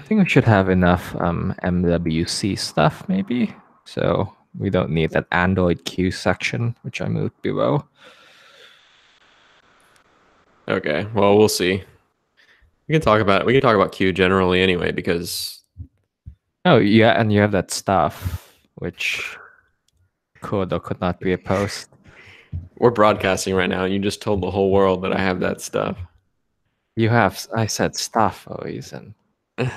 think we should have enough MWC stuff, maybe. So we don't need that Android Q section, which I moved below. Okay, well, we'll see. We can talk about Q generally anyway, because Oh, yeah, and you have that stuff, which could or could not be a post. we're broadcasting right now, and you just told the whole world that I have that stuff. You have, I said stuff for a reason. I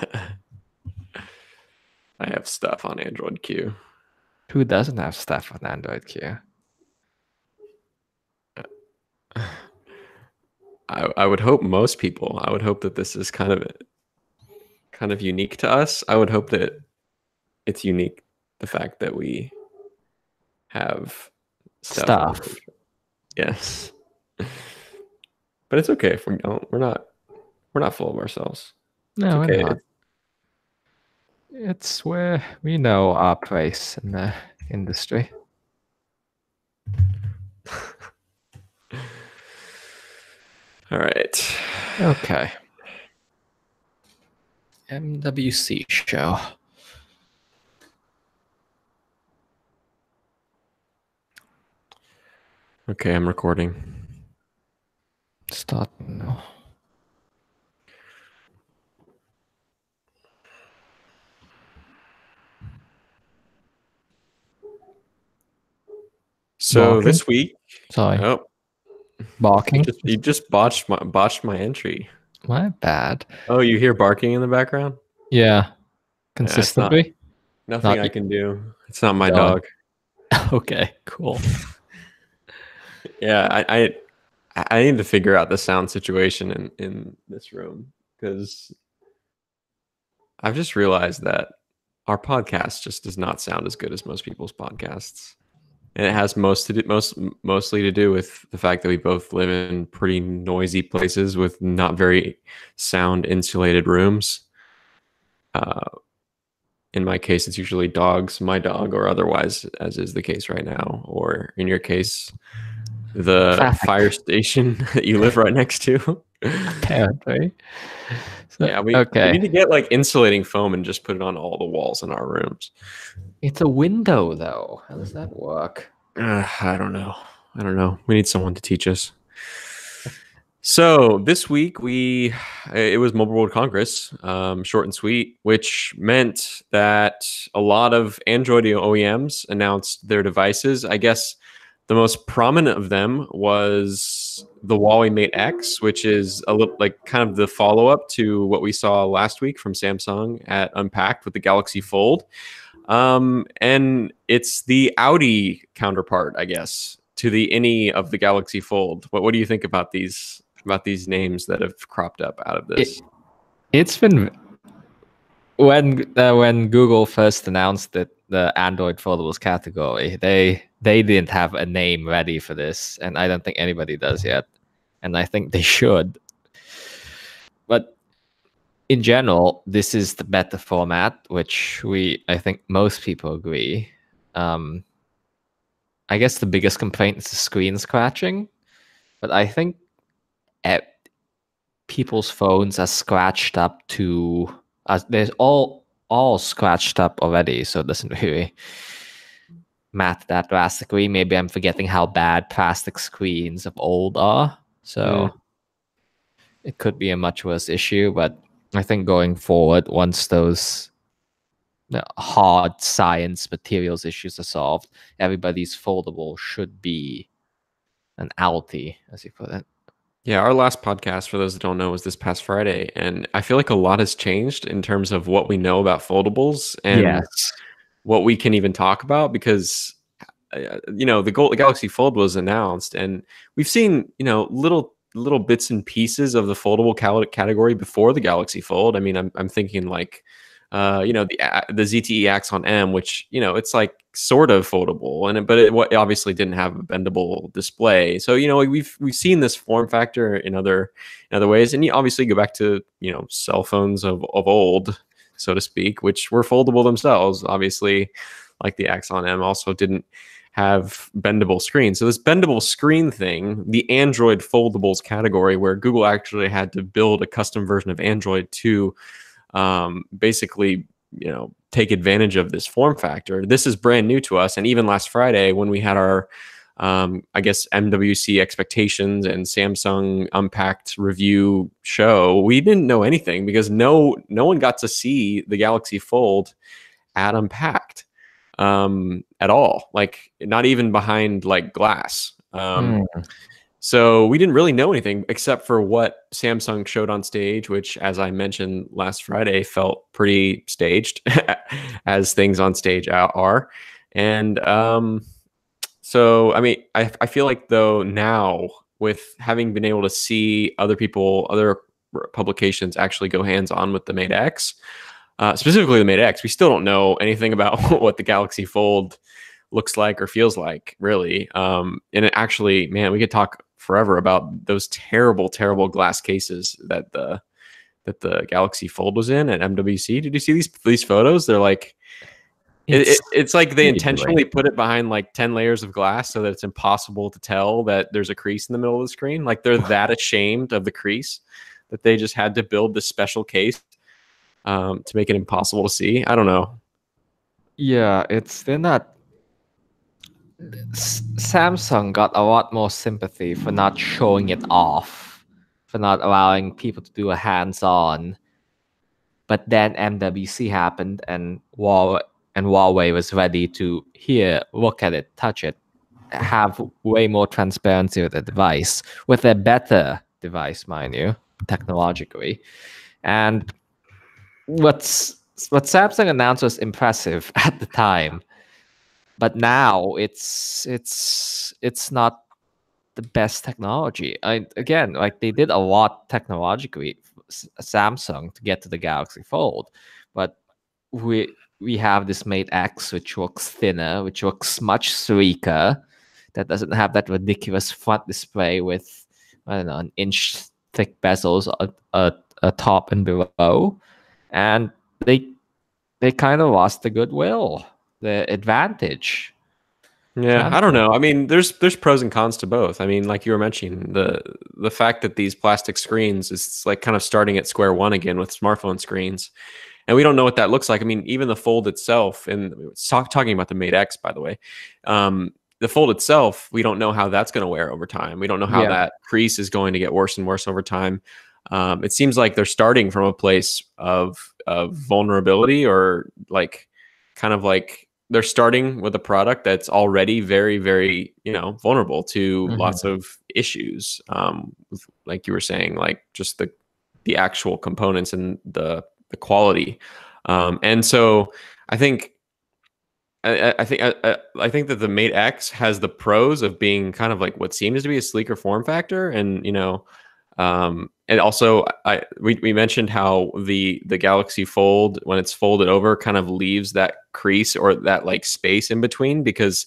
have stuff on Android Q. Who doesn't have stuff on Android Q? I would hope most people. I would hope that this is kind of unique to us. I would hope that it's unique, the fact that we have stuff. Yes, but it's okay if we don't. We're not full of ourselves. No, it's okay. we're not. It's where we know our place in the industry. All right. Okay. MWC show. Okay, I'm recording. Start now. So Barking? this week, Sorry. oh, Barking? you just botched my entry. My bad. Oh, you hear barking in the background? Yeah. Consistently? Nothing I can do. It's not my No. dog. Okay, cool. Yeah, I need to figure out the sound situation in this room, because I've just realized that our podcast just does not sound as good as most people's podcasts. And it has mostly to do with the fact that we both live in pretty noisy places with not very sound insulated rooms. In my case, it's usually dogs, my dog, or otherwise, as is the case right now. Or in your case, the Traffic. fire station that you live right next to. Apparently. So, Yeah, we need to get like insulating foam and just put it on all the walls in our rooms. It's a window, though. How does that work? I don't know. We need someone to teach us. So this week it was Mobile World Congress, short and sweet, which meant that a lot of Android OEMs announced their devices. I guess the most prominent of them was the Huawei Mate X, which is a little like kind of the follow-up to what we saw last week from Samsung at Unpacked with the Galaxy Fold. And it's the Audi counterpart, I guess, to the any of the Galaxy Fold. What do you think about these names that have cropped up out of this? It's been when Google first announced that the Android foldables category, they didn't have a name ready for this, and I don't think anybody does yet, and I think they should. But in general, this is the better format, which I think most people agree. I guess the biggest complaint is the screen scratching, but I think people's phones are scratched up to there's all scratched up already, so it doesn't really matter that drastically. Maybe I'm forgetting how bad plastic screens of old are, so it could be a much worse issue. But I think going forward, once those hard science materials issues are solved, everybody's foldable should be an alty, as you put it. Yeah, our last podcast, for those that don't know, was this past Friday, and I feel like a lot has changed in terms of what we know about foldables and what we can even talk about, because the Galaxy Fold was announced, and we've seen little bits and pieces of the foldable category before the Galaxy Fold. I mean, I'm thinking like the ZTE Axon M, which it's like sort of foldable, but it obviously didn't have a bendable display. So we've seen this form factor in other ways, and you obviously go back to cell phones of old, so to speak, which were foldable themselves. Obviously, like the Axon M also didn't have bendable screens. So this bendable screen thing, the Android foldables category, where Google actually had to build a custom version of Android to basically, take advantage of this form factor. This is brand new to us. And even last Friday when we had our, I guess, MWC expectations and Samsung Unpacked review show, we didn't know anything because no one got to see the Galaxy Fold at Unpacked at all. Like not even behind like glass. So we didn't really know anything except for what Samsung showed on stage, which, as I mentioned last Friday, felt pretty staged, as things on stage are. And so, I mean, I feel like, though, now with having been able to see other publications actually go hands-on with the Mate X, specifically the Mate X, we still don't know anything about what the Galaxy Fold looks like or feels like, really. And it actually, man, we could talk forever about those terrible glass cases that the Galaxy Fold was in at MWC. Did you see these photos? They're like, it's like they intentionally put it behind like 10 layers of glass so that it's impossible to tell that there's a crease in the middle of the screen. Like they're that ashamed of the crease that they just had to build this special case to make it impossible to see. I don't know. Yeah, they're not. Samsung got a lot more sympathy for not showing it off, for not allowing people to do a hands-on. But then MWC happened, and Huawei was ready to look at it, touch it, have way more transparency with the device, with a better device, mind you, technologically. And what Samsung announced was impressive at the time. But now it's not the best technology. Again, like they did a lot technologically, Samsung, to get to the Galaxy Fold, but we have this Mate X, which looks thinner, which looks much sleeker, that doesn't have that ridiculous front display with, I don't know, an inch thick bezels a top and below, and they kind of lost the goodwill, the advantage. Yeah, I don't know. I mean, there's pros and cons to both. I mean, like you were mentioning, the fact that these plastic screens is like kind of starting at square one again with smartphone screens, and we don't know what that looks like. I mean, even the Fold itself, and talking about the Mate X, by the way, the Fold itself, we don't know how that's going to wear over time. We don't know how that crease is going to get worse and worse over time. It seems like they're starting from a place of vulnerability, or like kind of like they're starting with a product that's already very, very, vulnerable to lots of issues. Like you were saying, like just the actual components and the quality. And so I think I think that the Mate X has the pros of being kind of like what seems to be a sleeker form factor, and and also we mentioned how the Galaxy Fold, when it's folded over, kind of leaves that crease or that like space in between, because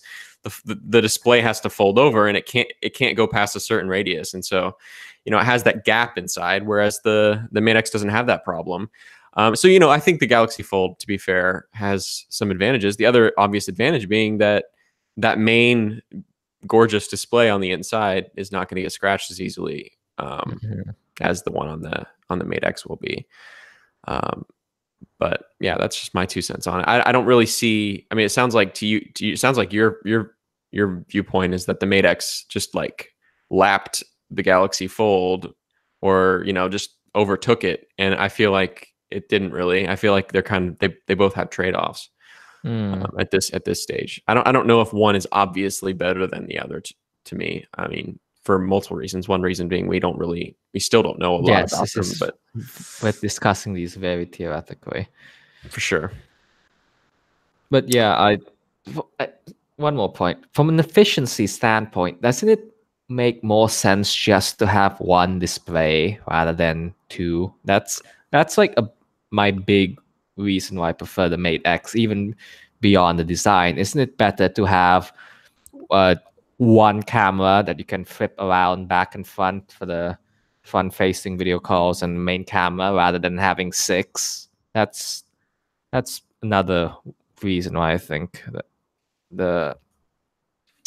the display has to fold over and it can't go past a certain radius, and so it has that gap inside, whereas the Mate X doesn't have that problem. So I think the Galaxy Fold, to be fair, has some advantages. The other obvious advantage being that main gorgeous display on the inside is not going to get scratched as easily as the one on the Mate X will be. But yeah, that's just my 2 cents on it. I don't really see. I mean, it sounds like to you, it sounds like your viewpoint is that the Mate X just like lapped the Galaxy Fold, or just overtook it, and I feel like it didn't really. I feel like they're they both have trade-offs at this stage. I don't know if one is obviously better than the other to me. I mean, for multiple reasons. One reason being we still don't know a lot about them, but we're discussing these very theoretically. For sure. But yeah, one more point. From an efficiency standpoint, doesn't it make more sense just to have one display rather than two? That's like my big reason why I prefer the Mate X, even beyond the design. Isn't it better to have one camera that you can flip around back and front for the front-facing video calls and main camera, rather than having 6? That's another reason why I think that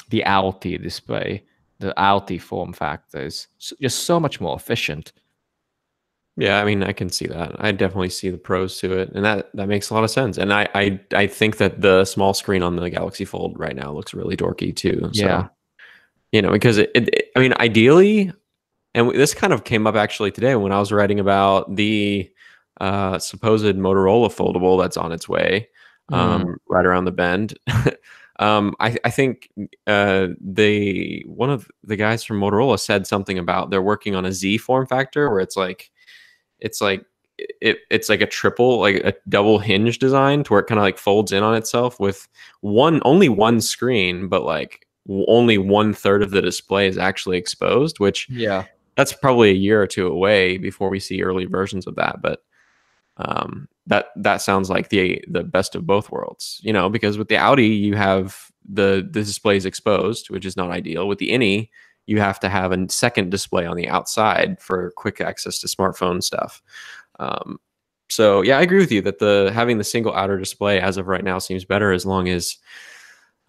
the Alti display, the Alti form factor is just so much more efficient. Yeah, I mean, I can see that. I definitely see the pros to it, and that makes a lot of sense. And I think that the small screen on the Galaxy Fold right now looks really dorky too. Yeah. So, because I mean, ideally, and this kind of came up actually today when I was writing about the supposed Motorola foldable that's on its way, right around the bend. I think one of the guys from Motorola said something about they're working on a Z form factor where it's like it's like a triple, like a double hinge design to where it kind of like folds in on itself with only one screen, but like only 1/3 of the display is actually exposed, which Yeah. that's probably a year or two away before we see early versions of that. But that sounds like the best of both worlds, because with the Audi you have the displays exposed, which is not ideal. With the Innie, you have to have a second display on the outside for quick access to smartphone stuff. So yeah, I agree with you that having the single outer display as of right now seems better, as long as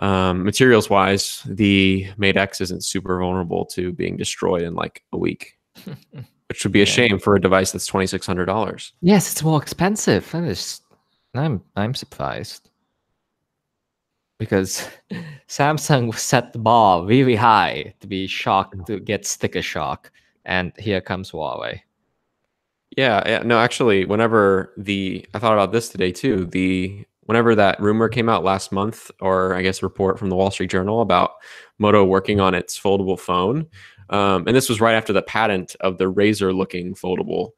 materials wise, the Mate X isn't super vulnerable to being destroyed in like a week, which would be a shame for a device that's $2,600. Yes, it's more expensive. I'm surprised because Samsung set the bar really high to be shocked to get sticker shock, and here comes Huawei. Yeah, no, actually, I thought about this today too. Whenever that rumor came out last month, or I guess report from the Wall Street Journal about Moto working on its foldable phone, and this was right after the patent of the Razor-looking foldable.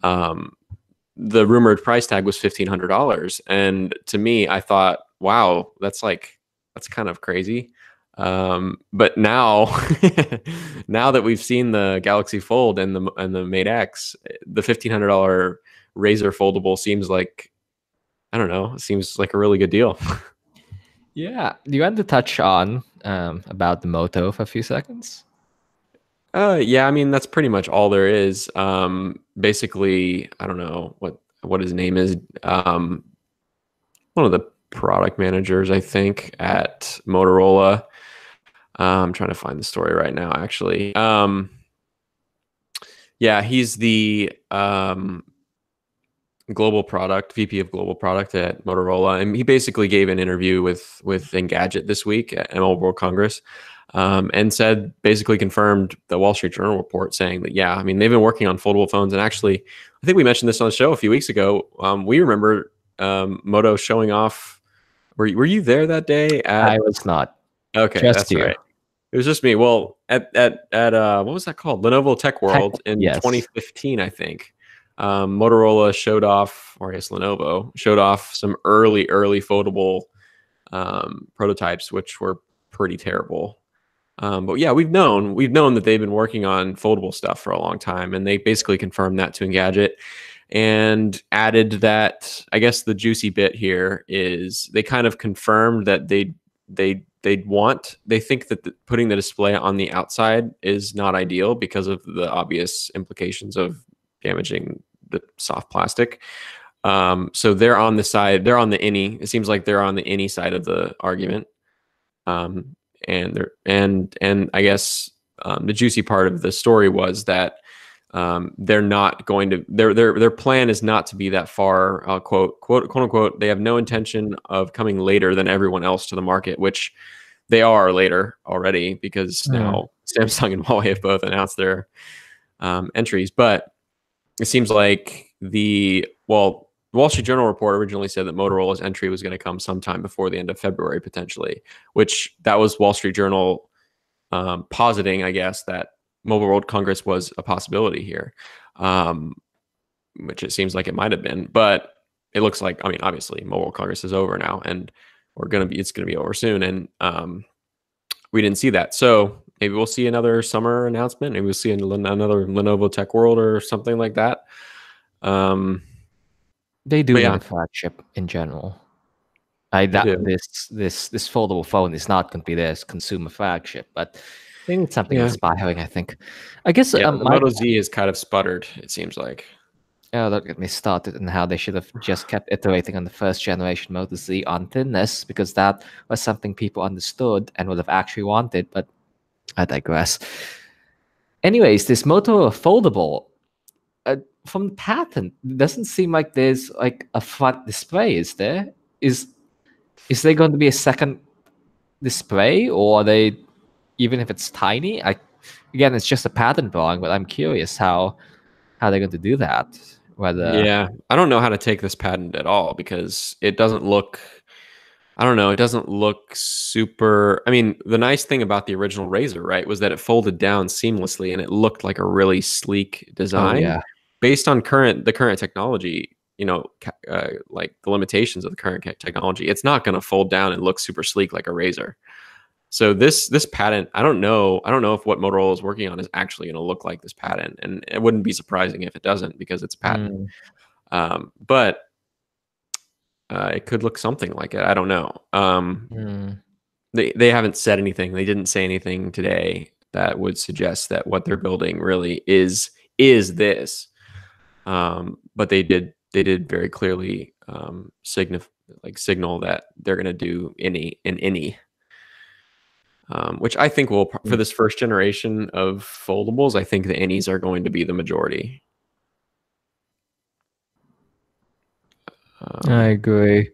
The rumored price tag was $1,500, and to me, I thought, wow, that's kind of crazy. But now, now that we've seen the Galaxy Fold and the Mate X, the $1,500 Razr foldable seems like, I don't know, it seems like a really good deal. Yeah. Do you want to touch on about the Moto for a few seconds? Yeah, I mean that's pretty much all there is. Basically, I don't know what his name is. One of the product managers, I think, at Motorola. I'm trying to find the story right now, actually. Yeah, he's the VP of global product at Motorola, and he basically gave an interview with Engadget this week at ML World Congress, and basically confirmed the Wall Street Journal report, saying that yeah, I mean they've been working on foldable phones, and actually, I think we mentioned this on the show a few weeks ago. We remember Moto showing off. Were you there that day? I was not. Okay, Just that's you. right. It was just me. Well, at what was that called? Lenovo Tech World in Yes. 2015, I think. Motorola showed off, or I guess Lenovo showed off some early foldable prototypes, which were pretty terrible. But yeah, we've known that they've been working on foldable stuff for a long time, and they basically confirmed that to Engadget and added that. I guess the juicy bit here is they kind of confirmed that they think that putting the display on the outside is not ideal because of the obvious implications of damaging the soft plastic. So they're on the Innie. It seems like they're on the Innie side of the argument. And I guess the juicy part of the story was that they're not going to their plan is not to be that far, quote unquote. They have no intention of coming later than everyone else to the market, which they are later already, because now Samsung and Huawei have both announced their entries. But it seems like the Wall Street Journal report originally said that Motorola's entry was going to come sometime before the end of February, potentially, which that was Wall Street Journal positing, I guess, that Mobile World Congress was a possibility here, which it seems like it might have been. But it looks like, I mean, obviously, Mobile World Congress is over now, and it's going to be over soon. And we didn't see that. So maybe we'll see another summer announcement. Maybe we'll see another Lenovo Tech World or something like that. They do need a flagship in general. This foldable phone is not going to be their consumer flagship, but they need something inspiring, I think. I guess the Moto Z is kind of sputtered, it seems like. Oh, don't get me started on how they should have just kept iterating on the first generation Moto Z on thinness, because that was something people understood and would have actually wanted, but I digress. Anyways, this Moto foldable, from the patent, it doesn't seem like there's like a front display. Is there? Is there going to be a second display, or are they, even if it's tiny? Again, it's just a patent drawing, but I'm curious how they're going to do that. Whether Yeah, I don't know how to take this patent at all because it doesn't look. I don't know. It doesn't look super. I mean, the nice thing about the original Razor, right, was that it folded down seamlessly and it looked like a really sleek design. yeah, Based on the current technology, like the limitations of the current technology, it's not going to fold down and look super sleek like a Razor. So this patent, I don't know if what Motorola is working on is actually going to look like this patent, and it wouldn't be surprising if it doesn't because it's a patent. But it could look something like it. I don't know. They haven't said anything. They didn't say anything today that would suggest that what they're building really is this. But they did very clearly signal that they're going to do any. Which I think will, for this first generation of foldables, I think the innies are going to be the majority. I agree.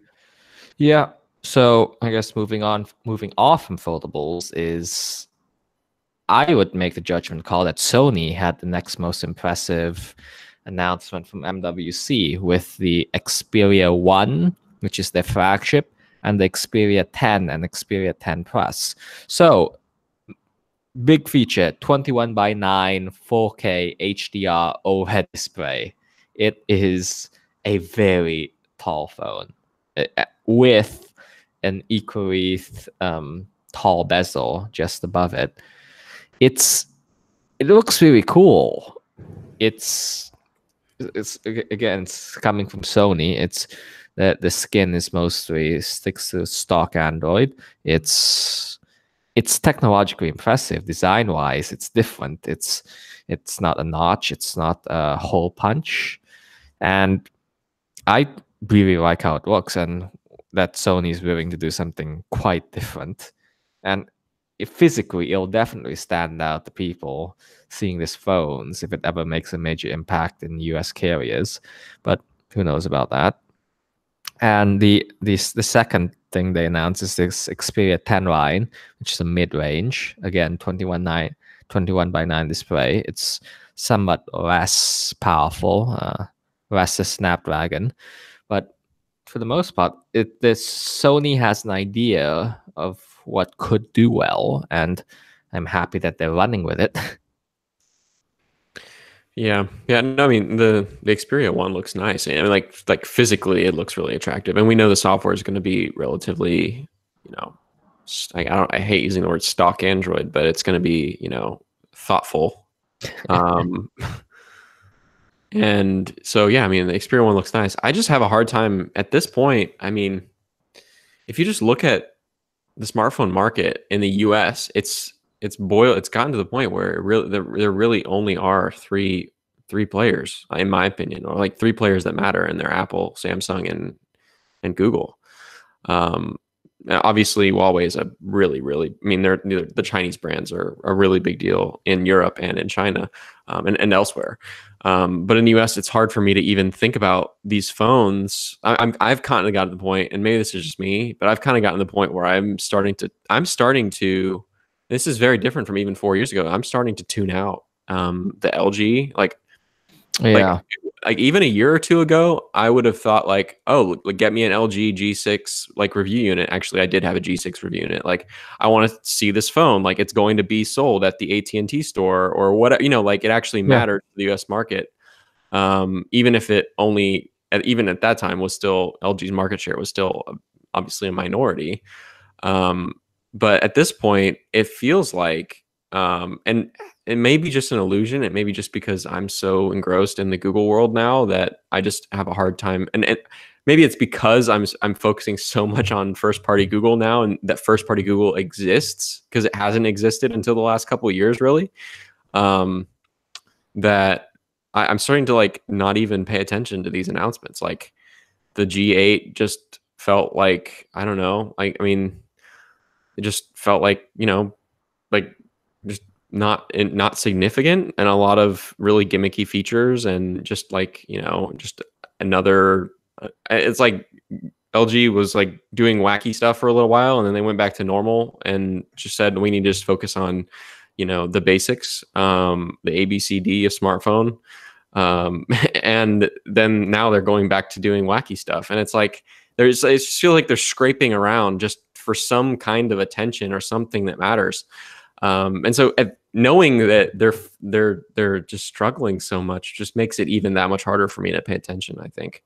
Yeah. So I guess moving off from foldables is, I would make the judgment call that Sony had the next most impressive announcement from MWC with the Xperia 1, which is their flagship, and the Xperia 10 and Xperia 10 Plus. So big feature, 21:9 4K HDR OLED display. It is a very tall phone with an equally tall bezel just above it. It looks really cool. It's again, it's coming from Sony. It's that the skin is mostly sticks to stock Android. It's technologically impressive, design wise. It's different. It's not a notch. It's not a hole punch, and I really like how it looks, and that Sony is willing to do something quite different. And physically, it'll definitely stand out to people seeing these phones if it ever makes a major impact in US carriers. But who knows about that? And the second thing they announced is this Xperia 10 line, which is a mid-range. Again, 21:9 display. It's somewhat less powerful, less a Snapdragon, but for the most part, Sony has an idea of what could do well, and I'm happy that they're running with it. Yeah. No, I mean the Xperia 1 looks nice. I mean, like physically, it looks really attractive, and we know the software is going to be relatively, I hate using the word stock Android, but it's going to be, thoughtful. And so, yeah, I mean, the Xperia 1 looks nice. I just have a hard time at this point. I mean, if you just look at the smartphone market in the US, it's gotten to the point where there really only are three players, in my opinion, or like three players that matter, and they're Apple, Samsung, and Google. Obviously, Huawei is a really, I mean, the Chinese brands are a really big deal in Europe and in China, and elsewhere. But in the US, it's hard for me to even think about these phones. I've kind of gotten to the point, and maybe this is just me, but I've kind of gotten to the point where I'm starting to, this is very different from even 4 years ago. I'm starting to tune out the LG. Like even a year or two ago, I would have thought like, oh, get me an LG G6 like review unit. Actually, I did have a G6 review unit. Like, I want to see this phone. Like, it's going to be sold at the AT&T store or whatever. Like it actually mattered to the US market. Even if it only, even at that time, was still LG's market share was still obviously a minority. But at this point, it feels like, and it may be just an illusion. It may be just because I'm so engrossed in the Google world now that I just have a hard time. And maybe it's because I'm focusing so much on first party Google now, and that first party Google exists because it hasn't existed until the last couple of years, really. That I'm starting to like not even pay attention to these announcements. Like the G8 just felt like, I don't know. Like, I mean, it just felt like, like just not significant, and a lot of really gimmicky features, and just like, just another. It's like LG was like doing wacky stuff for a little while, and then they went back to normal and just said we need to just focus on, the basics, the ABCD of smartphone, and then now they're going back to doing wacky stuff, and it's like it just feels like they're scraping around just for some kind of attention or something that matters. And so knowing that they're just struggling so much just makes it even that much harder for me to pay attention, I think.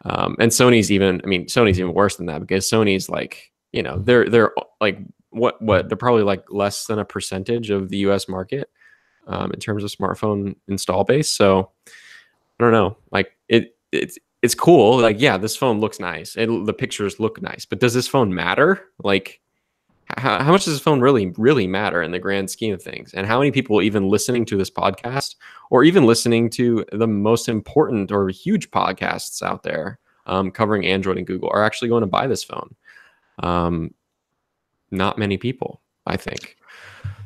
And Sony's even worse than that, because Sony's like, they're like what they're probably like less than a percentage of the US market, in terms of smartphone install base. So I don't know, like it's cool. Like, yeah, this phone looks nice. The pictures look nice, but does this phone matter? Like, how much does this phone really matter in the grand scheme of things? And how many people even listening to this podcast, or even listening to the most important or huge podcasts out there, covering Android and Google, are actually going to buy this phone? Not many people, I think.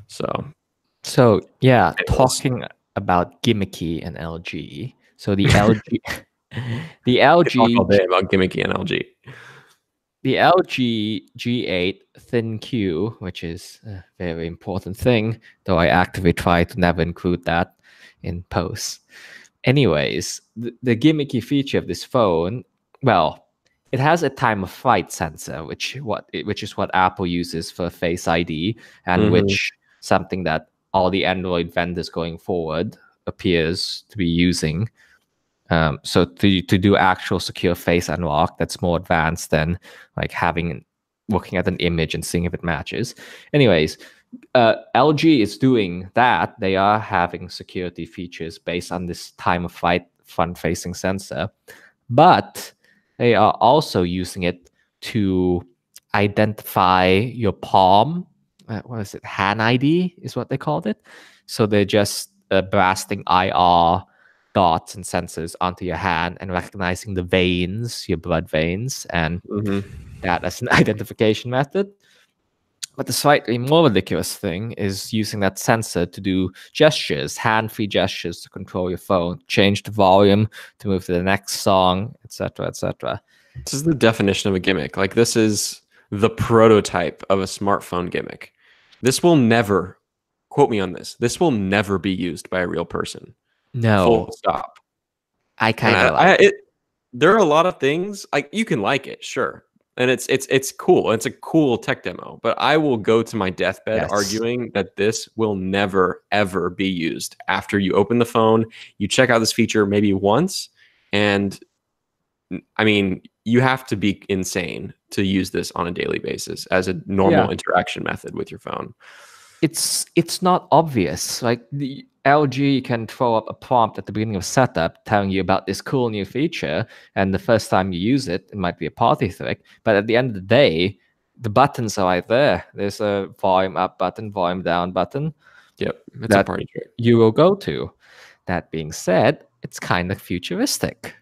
So yeah, talking about gimmicky and LG. So the LG, the LG, talk all day about gimmicky and LG. The LG G8 Thin Q, which is a very important thing, though I actively try to never include that in posts. Anyways, the gimmicky feature of this phone, well, it has a time of flight sensor, which is what Apple uses for Face ID, and which something that all the Android vendors going forward appears to be using. So to do actual secure face unlock, that's more advanced than like looking at an image and seeing if it matches. Anyways, LG is doing that. They are having security features based on this time of flight front-facing sensor, but they are also using it to identify your palm. What is it? Hand ID is what they called it. So they're just blasting IR dots and sensors onto your hand and recognizing the veins, your blood veins, and that as an identification method. But the slightly more ridiculous thing is using that sensor to do gestures, hand-free gestures to control your phone, change the volume to move to the next song, etc., etc. This is the definition of a gimmick. Like, this is the prototype of a smartphone gimmick. This will never, quote me on this will never be used by a real person. No. Full stop. I kind of like it. There are a lot of things, like, you can like it, sure. And it's cool. It's a cool tech demo. But I will go to my deathbed arguing that this will never, ever be used. After you open the phone, you check out this feature maybe once, and I mean, you have to be insane to use this on a daily basis as a normal interaction method with your phone. It's not obvious. Like, the LG can throw up a prompt at the beginning of setup telling you about this cool new feature, and the first time you use it, it might be a party trick. But at the end of the day, the buttons are right there. There's a volume up button, volume down button. Yep, it's a party trick. You will go to. That being said, it's kind of futuristic.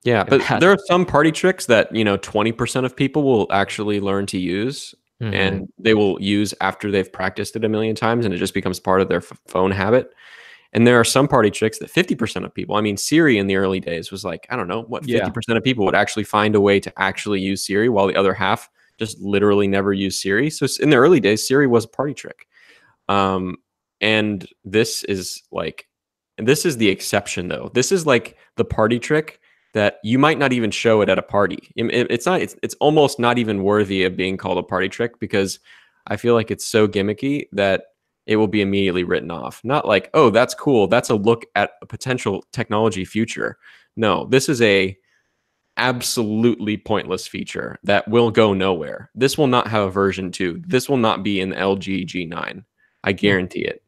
Yeah, but there are some party tricks that 20% of people will actually learn to use. And they will use after they've practiced it a million times, and it just becomes part of their phone habit. And there are some party tricks that 50% of people, I mean, Siri in the early days was like, I don't know, 50% of people would actually find a way to actually use Siri, while the other half just literally never use Siri. So in the early days, Siri was a party trick. And this is the exception, though. This is like the party trick that you might not even show it at a party. It's almost not even worthy of being called a party trick, because I feel like it's so gimmicky that it will be immediately written off. Not like, oh, that's cool, that's a look at a potential technology future. No, this is a absolutely pointless feature that will go nowhere. This will not have a version 2. This will not be in the LG G9. I guarantee it.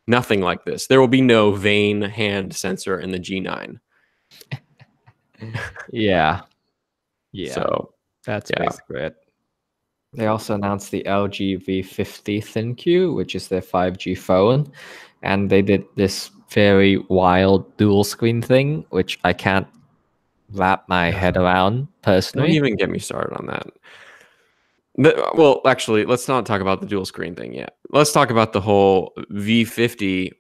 Nothing like this. There will be no vein hand sensor in the G9. Yeah. So that's basically it. They also announced the LG V50 ThinQ, which is their 5G phone, and they did this very wild dual screen thing, which I can't wrap my head around personally. Don't even get me started on that. Well, actually, let's not talk about the dual screen thing yet. Let's talk about the whole V50.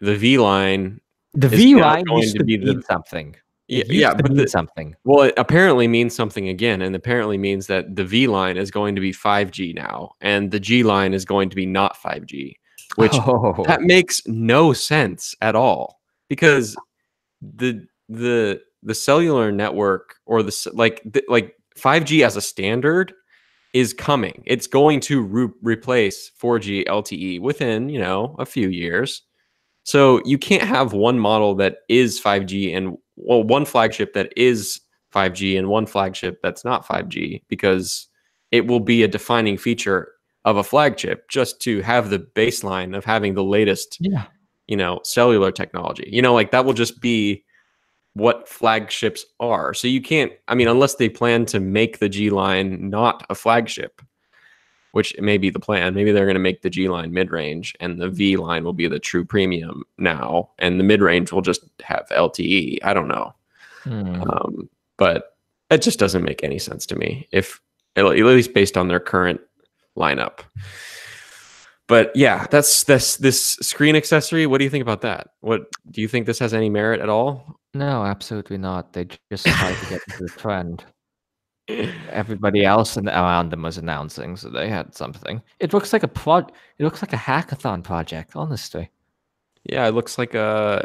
The V line The is V now line going used to to be mean something. yeah, It yeah, used to but mean something. well, it apparently means something again, and apparently means that the V line is going to be 5G now, and the G line is going to be not 5G, which Oh, that makes no sense at all because the cellular network or like 5G as a standard is coming. It's going to replace 4G LTE within, a few years. So you can't have one model that is 5G and one flagship that is 5G and one flagship that's not 5G because it will be a defining feature of a flagship just to have the baseline of having the latest, yeah. Cellular technology. Like that will just be what flagships are. So you can't, I mean, unless they plan to make the G line not a flagship, which may be the plan. Maybe they're going to make the G line mid range and the V line will be the true premium now. And the mid range will just have LTE. I don't know. But it just doesn't make any sense to me, if at least based on their current lineup. But yeah, that's this screen accessory. What do you think about that? What do you think this has any merit at all? No, absolutely not. They just tried to get into the trend. Everybody else around them was announcing, so they had something. It looks like It looks like a hackathon project, honestly. Yeah, it looks like I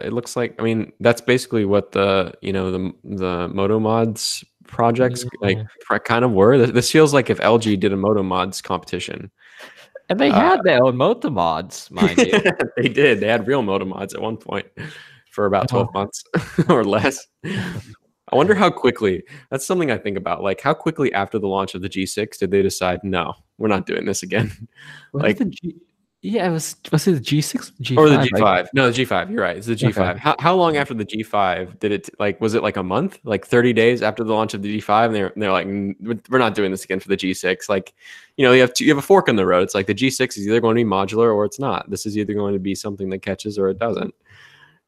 mean, that's basically what the Moto Mods projects Yeah. kind of were. This feels like if LG did a Moto Mods competition. And they had their own motor mods, mind you. They did. They had real Moto Mods at one point for about 12 months or less. I wonder how quickly. That's something I think about. Like, how quickly after the launch of the G6 did they decide, no, we're not doing this again? Like, yeah, was it the G6 G5? or the G5? No, the G5. You're right. It's the G5. Okay. How long after the G5 did it? Like, was it like a month? Like 30 days after the launch of the G5? And they're like, we're not doing this again for the G6. Like, you have a fork in the road. It's like the G6 is either going to be modular or it's not. This is either going to be something that catches or it doesn't.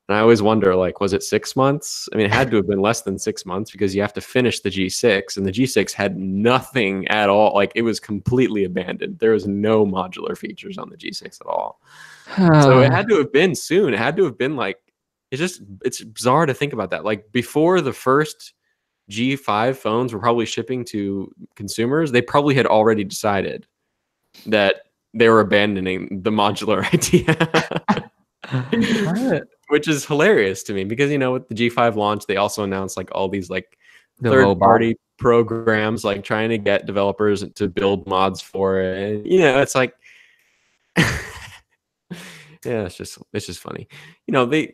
And I always wonder, like, was it 6 months? I mean, it had to have been less than 6 months because you have to finish the G6, and the G6 had nothing at all. Like, it was completely abandoned. There was no modular features on the G6 at all. So it had to have been soon. It had to have been like, it's bizarre to think about that. Like, before the first G5 phones were probably shipping to consumers, they probably had already decided that they were abandoning the modular idea. Which is hilarious to me because with the G5 launch, they also announced like all these like third-party programs, like trying to get developers to build mods for it. And, it's like, yeah, it's just funny. They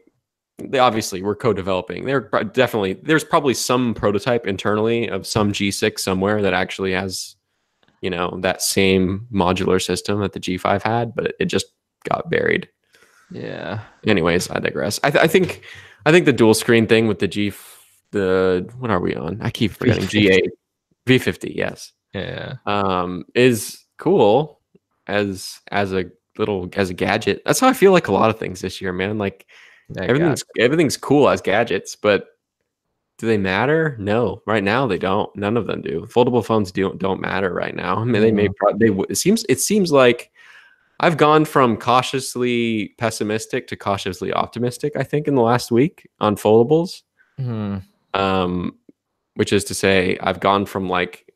obviously were co-developing. There's probably some prototype internally of some G6 somewhere that actually has, that same modular system that the G5 had, but it just got buried. Yeah. Anyways, I digress. I think the dual screen thing with what are we on? I keep forgetting. G8, V50. Yes. Yeah. Is cool as a gadget. That's how I feel like a lot of things this year, man. Like everything's cool as gadgets, but do they matter? No. Right now they don't. None of them do. Foldable phones don't matter right now. I mean, it seems like I've gone from cautiously pessimistic to cautiously optimistic, I think, in the last week on foldables. Which is to say, I've gone from like,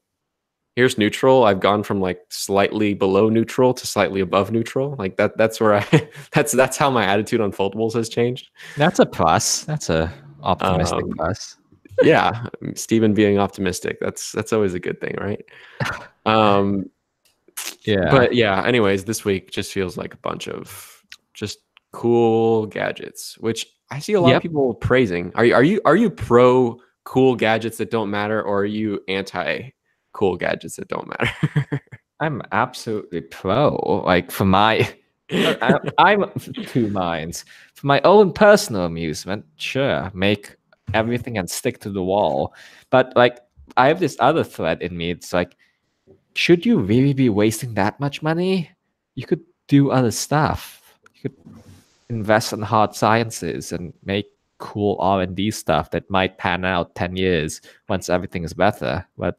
here's neutral. I've gone from like slightly below neutral to slightly above neutral. Like that's where that's how my attitude on foldables has changed. That's a plus. That's a optimistic plus. Yeah, Steven being optimistic. That's always a good thing, right? Yeah. But yeah, anyways, this week just feels like a bunch of just cool gadgets, which I see a lot of people praising. Are you pro cool gadgets that don't matter, or are you anti cool gadgets that don't matter? I'm absolutely pro. Like for my I'm of two minds. For my own personal amusement, sure, make everything and stick to the wall. But like I have this other thread in me. It's like, should you really be wasting that much money? You could do other stuff. You could invest in hard sciences and make cool R&D stuff that might pan out 10 years once everything is better. But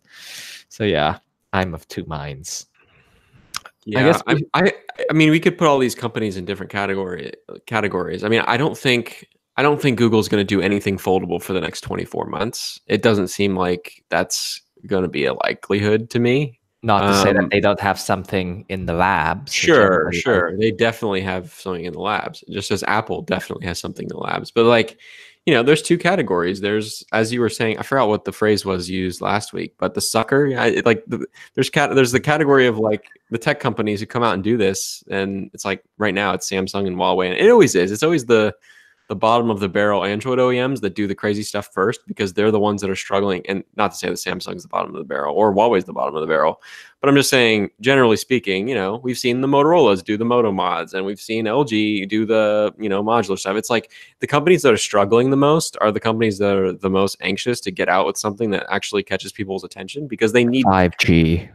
so yeah, I'm of two minds. I Yeah, guess I mean, we could put all these companies in different categories. I mean, I don't think Google's going to do anything foldable for the next 24 months. It doesn't seem like that's going to be a likelihood to me. not to say that they don't have something in the labs, which Sure, everybody like. sure. They definitely have something in the labs, just as Apple definitely has something in the labs. But like, you know, there's two categories. There's, as you were saying, I forgot what the phrase was used last week, but the sucker, there's the category of like the tech companies who come out and do this, and it's like right now it's Samsung and Huawei, and it always is. It's always the bottom of the barrel Android OEMs that do the crazy stuff first because they're the ones that are struggling. And not to say that Samsung's the bottom of the barrel or Huawei's the bottom of the barrel, but I'm just saying, generally speaking, you know, we've seen the Motorola's do the Moto mods, and we've seen LG do the, you know, modular stuff. It's like the companies that are struggling the most are the companies that are the most anxious to get out with something that actually catches people's attention because they need 5G.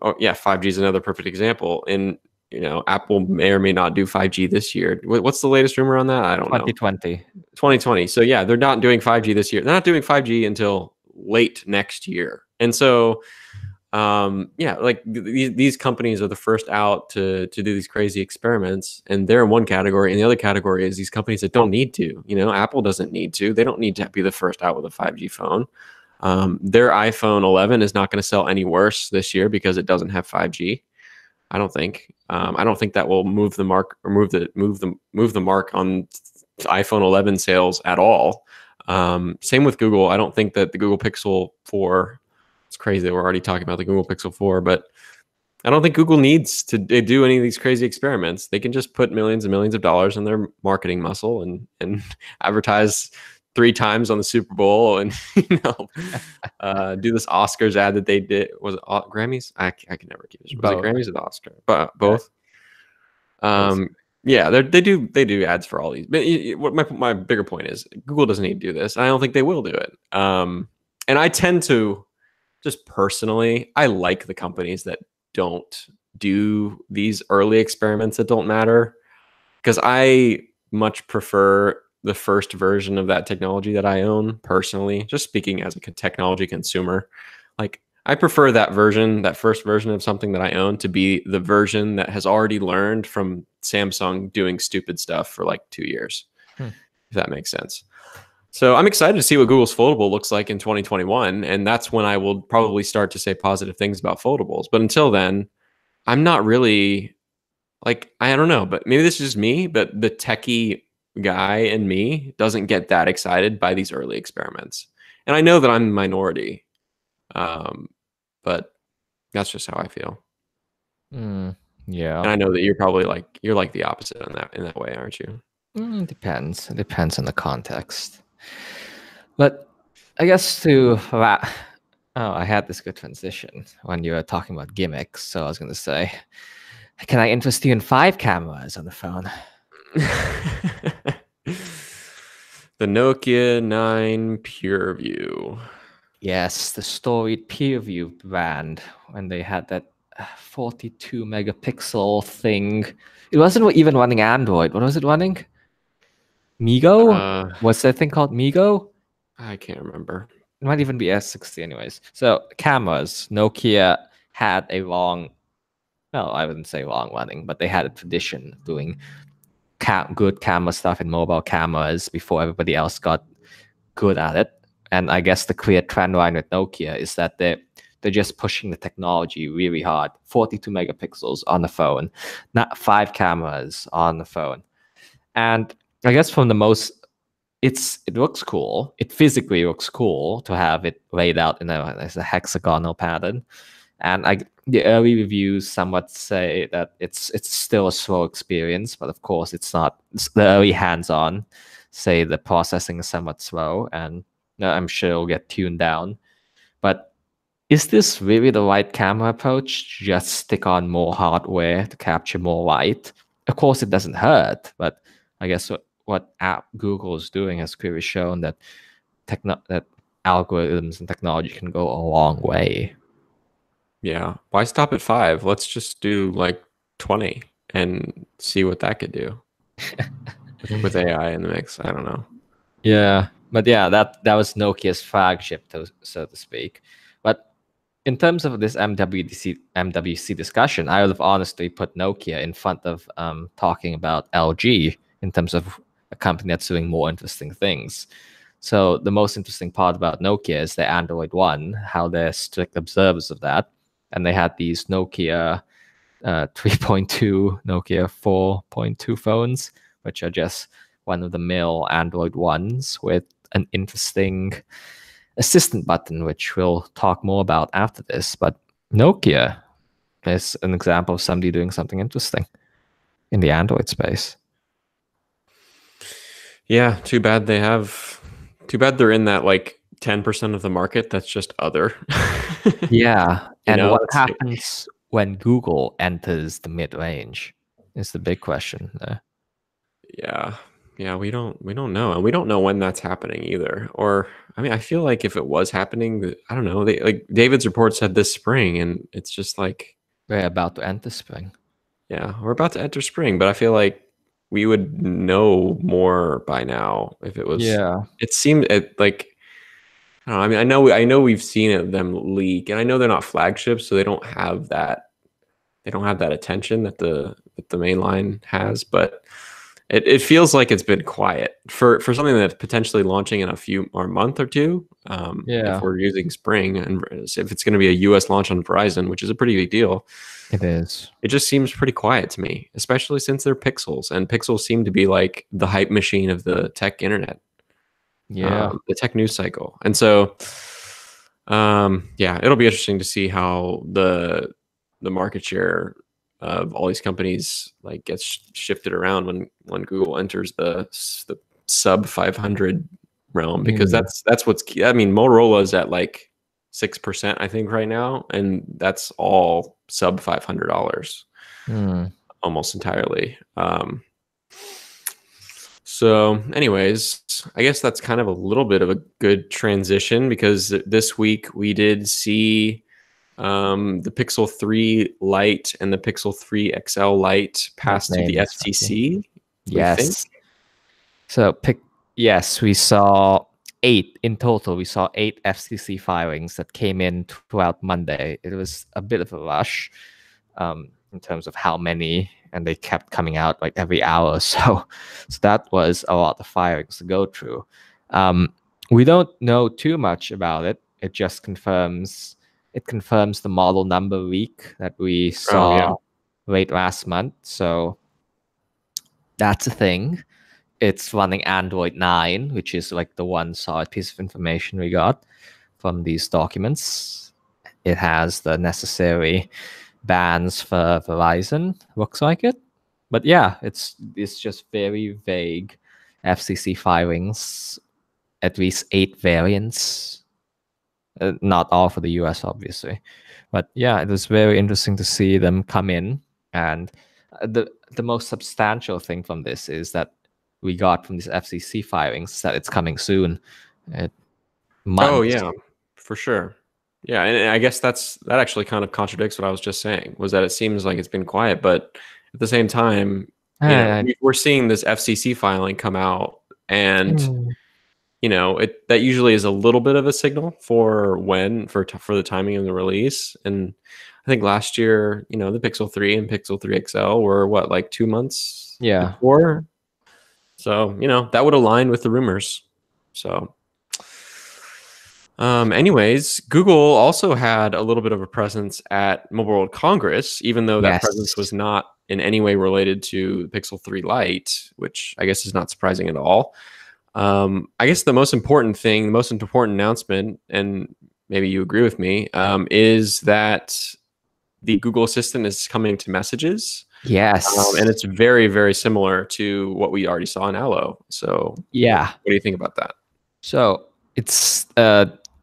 Oh yeah, 5G is another perfect example. And you know, Apple may or may not do 5G this year. What's the latest rumor on that? I don't know. 2020. 2020. So yeah, they're not doing 5G this year. They're not doing 5G until late next year. And so yeah, like these companies are the first out to do these crazy experiments, and they're in one category, and the other category is these companies that don't need to. You know, Apple doesn't need to. They don't need to be the first out with a 5G phone. Their iPhone 11 is not going to sell any worse this year because it doesn't have 5G. I don't think. I don't think that will move the mark or move the mark on iPhone 11 sales at all. Same with Google. I don't think that the Google Pixel 4. It's crazy that we're already talking about the Google Pixel 4, but I don't think Google needs to do any of these crazy experiments. They can just put millions and millions of dollars in their marketing muscle and advertise 3 times on the Super Bowl and you know do this Oscars ad that they did. Was it Grammys? I can never keep this. Was it Grammys or the Oscar? But both. Yeah, they do ads for all these. But what my bigger point is, Google doesn't need to do this. I don't think they will do it. And I tend to just personally, I like the companies that don't do these early experiments that don't matter because I much prefer the first version of that technology that I own personally, just speaking as a technology consumer. Like I prefer that version, that first version of something that I own to be the version that has already learned from Samsung doing stupid stuff for like 2 years, if that makes sense. So I'm excited to see what Google's Foldable looks like in 2021. And that's when I will probably start to say positive things about foldables. But until then, I'm not really like, I don't know, but maybe this is just me, but the techie guy in me doesn't get that excited by these early experiments. And I know that I'm the minority, but that's just how I feel. Yeah. And I know that you're probably you're like the opposite in that way, aren't you? It depends. It depends on the context. But I guess to that, oh, I had this good transition when you were talking about gimmicks. So I was going to say, can I interest you in 5 cameras on the phone? The Nokia 9 PureView. Yes, the storied PureView brand when they had that 42 megapixel thing. It wasn't even running Android. What was it running? Migo? What's that thing called? Migo? I can't remember. It might even be S60 anyways. So cameras, Nokia had a long, well, I wouldn't say long running, but they had a tradition of doing good camera stuff in mobile cameras before everybody else got good at it. And I guess the clear trend line with Nokia is that they're just pushing the technology really hard. 42 megapixels on the phone, not 5 cameras on the phone. And I guess from the most, it looks cool. It physically looks cool to have it laid out in as a hexagonal pattern. And the early reviews somewhat say that it's still a slow experience, but of course it's not. The early hands-on say the processing is somewhat slow, and I'm sure it'll get tuned down. But is this really the right camera approach? Just stick on more hardware to capture more light? Of course, it doesn't hurt, but I guess what Google is doing has clearly shown that that algorithms and technology can go a long way. Yeah. Why stop at 5? Let's just do like 20 and see what that could do with AI in the mix. I don't know. Yeah. But yeah, that was Nokia's flagship, so to speak. But in terms of this MWC discussion, I would have honestly put Nokia in front of talking about LG in terms of a company that's doing more interesting things. So the most interesting part about Nokia is the Android One, how they're strict observers of that, and they had these Nokia 3.2, Nokia 4.2 phones, which are just one of the mill Android ones with an interesting assistant button, which we'll talk more about after this. But Nokia is an example of somebody doing something interesting in the Android space. Yeah, too bad they're in that like 10% of the market that's just other. Yeah. And what happens when Google enters the mid-range is the big question there. Yeah, we don't know, and we don't know when that's happening either. Or I mean, I feel like if it was happening, I don't know. Like David's report said this spring, and it's just like we're about to enter spring. Yeah, we're about to enter spring, but I feel like we would know more by now if it was. Yeah, it seemed like I don't know. I mean, I know we've seen them leak, and I know they're not flagships, so they don't have that attention that the main line has, but it feels like it's been quiet for something that's potentially launching in a month or two. If we're using spring, and if it's going to be a US launch on Verizon, which is a pretty big deal. It is. It just seems pretty quiet to me, especially since they're Pixels, and Pixels seem to be like the hype machine of the tech internet. Yeah. The tech news cycle. And so yeah, it'll be interesting to see how the market share of all these companies like gets shifted around when Google enters the sub 500 realm, because that's what's key. I mean, Motorola is at like 6%, I think, right now, and that's all sub $500 almost entirely. So anyways, I guess that's kind of a little bit of a good transition, because this week we did see the Pixel 3 Lite and the Pixel 3 XL Lite pass through the FCC. Yes. So yes, we saw 8 in total. We saw 8 FCC filings that came in throughout Monday. It was a bit of a rush in terms of how many, and they kept coming out like every hour or so. So that was a lot of filings to go through. We don't know too much about it. It just confirms the model number leak that we saw late last month. So that's a thing. It's running Android 9, which is like the one solid piece of information we got from these documents. It has the necessary bans for Verizon, looks like it. But yeah, it's just very vague FCC filings, at least 8 variants. Not all for the US, obviously. But yeah, it was very interesting to see them come in. And the most substantial thing from this is that we got from these FCC filings that it's coming soon. Oh yeah, for sure. Yeah, and I guess that actually kind of contradicts what I was just saying, was that it seems like it's been quiet, but at the same time, we're seeing this FCC filing come out, and that usually is a little bit of a signal for the timing of the release. And I think last year, the Pixel 3 and Pixel 3 XL were what, like 2 months before. So, that would align with the rumors. So, anyways, Google also had a little bit of a presence at Mobile World Congress, even though that presence was not in any way related to Pixel 3 Lite, which I guess is not surprising at all. I guess the most important announcement, and maybe you agree with me, is that the Google Assistant is coming to Messages. Yes. And it's very, very similar to what we already saw in Allo. So yeah. What do you think about that? So it's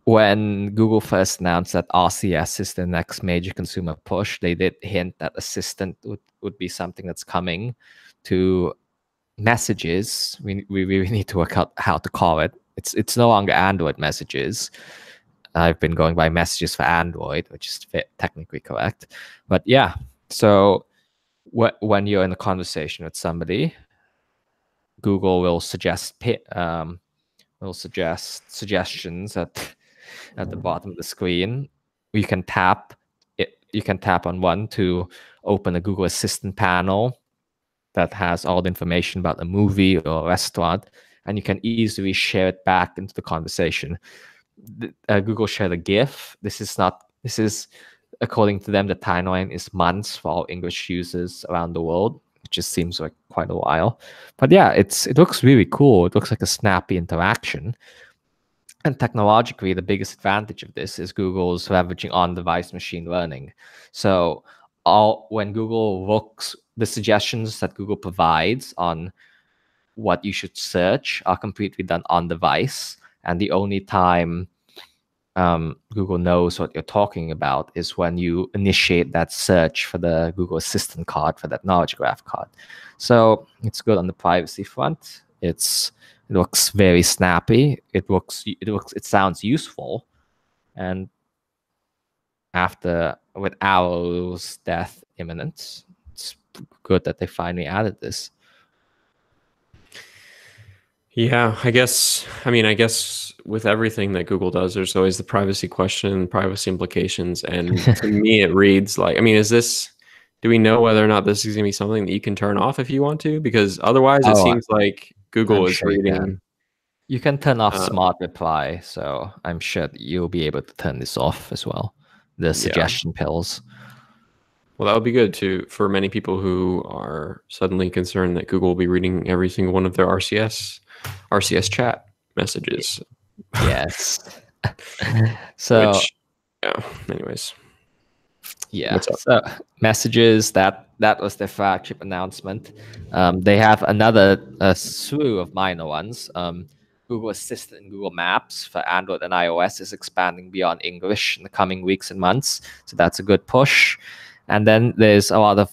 when Google first announced that RCS is the next major consumer push, they did hint that Assistant would be something that's coming to Messages. We really need to work out how to call it. It's no longer Android Messages. I've been going by Messages for Android, which is technically correct. But yeah, so when you're in a conversation with somebody, Google will suggest suggestions at the bottom of the screen, you can tap it. You can tap on one to open a Google Assistant panel that has all the information about a movie or a restaurant, and you can easily share it back into the conversation. Google shared a GIF. This is according to them, the timeline is months for all English users around the world. It just seems like quite a while. But yeah, it looks really cool. It looks like a snappy interaction. And technologically, the biggest advantage of this is Google's leveraging on-device machine learning. So when Google looks, the suggestions that Google provides on what you should search are completely done on device. And the only time Google knows what you're talking about is when you initiate that search for the Google Assistant card, for that knowledge graph card. So it's good on the privacy front. It looks very snappy. It sounds useful. And with Arrow's death imminent, it's good that they finally added this. Yeah, I guess with everything that Google does, there's always the privacy question, privacy implications. And to me, it reads like, do we know whether or not this is going to be something that you can turn off if you want to? Because otherwise it seems like Google is reading. You can turn off smart reply. So I'm sure that you'll be able to turn this off as well. The suggestion pills. Well, that would be good for many people who are suddenly concerned that Google will be reading every single one of their RCS chat messages. Yes. So anyways. Yeah. So messages, that was their flagship announcement. They have another slew of minor ones. Google Assistant and Google Maps for Android and iOS is expanding beyond English in the coming weeks and months. So that's a good push. And then there's a lot of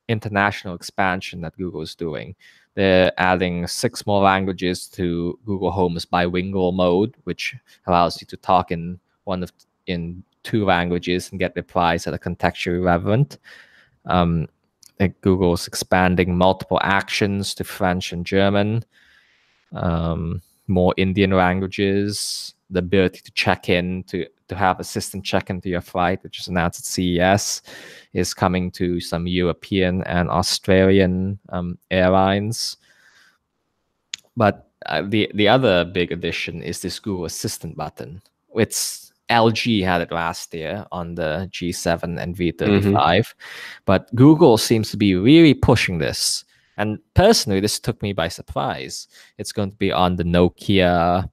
international expansion that Google is doing. They're adding 6 more languages to Google Home's bilingual mode, which allows you to talk in 2 languages and get replies that are contextually relevant. Google's expanding multiple actions to French and German, more Indian languages, the ability to check in, to have assistant check into your flight, which is announced at CES, is coming to some European and Australian airlines. But the other big addition is this Google Assistant button. LG had it last year on the G7 and V35, but Google seems to be really pushing this. And personally, this took me by surprise. It's going to be on the Nokia,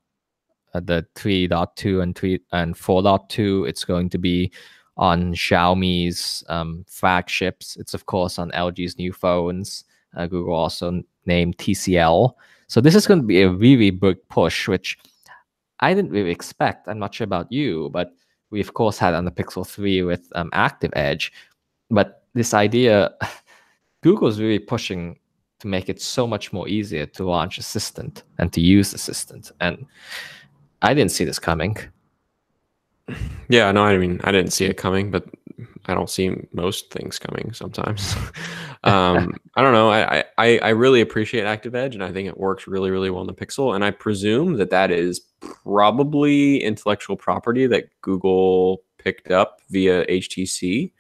the 3.2 and 4.2. It's going to be on Xiaomi's flagships. It's, of course, on LG's new phones. Google also named TCL. So this is going to be a really big push, which I didn't really expect. I'm not sure about you, but we, of course, had on the Pixel 3 with Active Edge. But this idea, Google's really pushing to make it so much more easier to launch Assistant and to use Assistant. And I didn't see this coming. Yeah, no, I mean, I didn't see it coming, but I don't see most things coming sometimes. I don't know. I really appreciate Active Edge, and I think it works really, really well in the Pixel. And I presume that is probably intellectual property that Google picked up via HTC.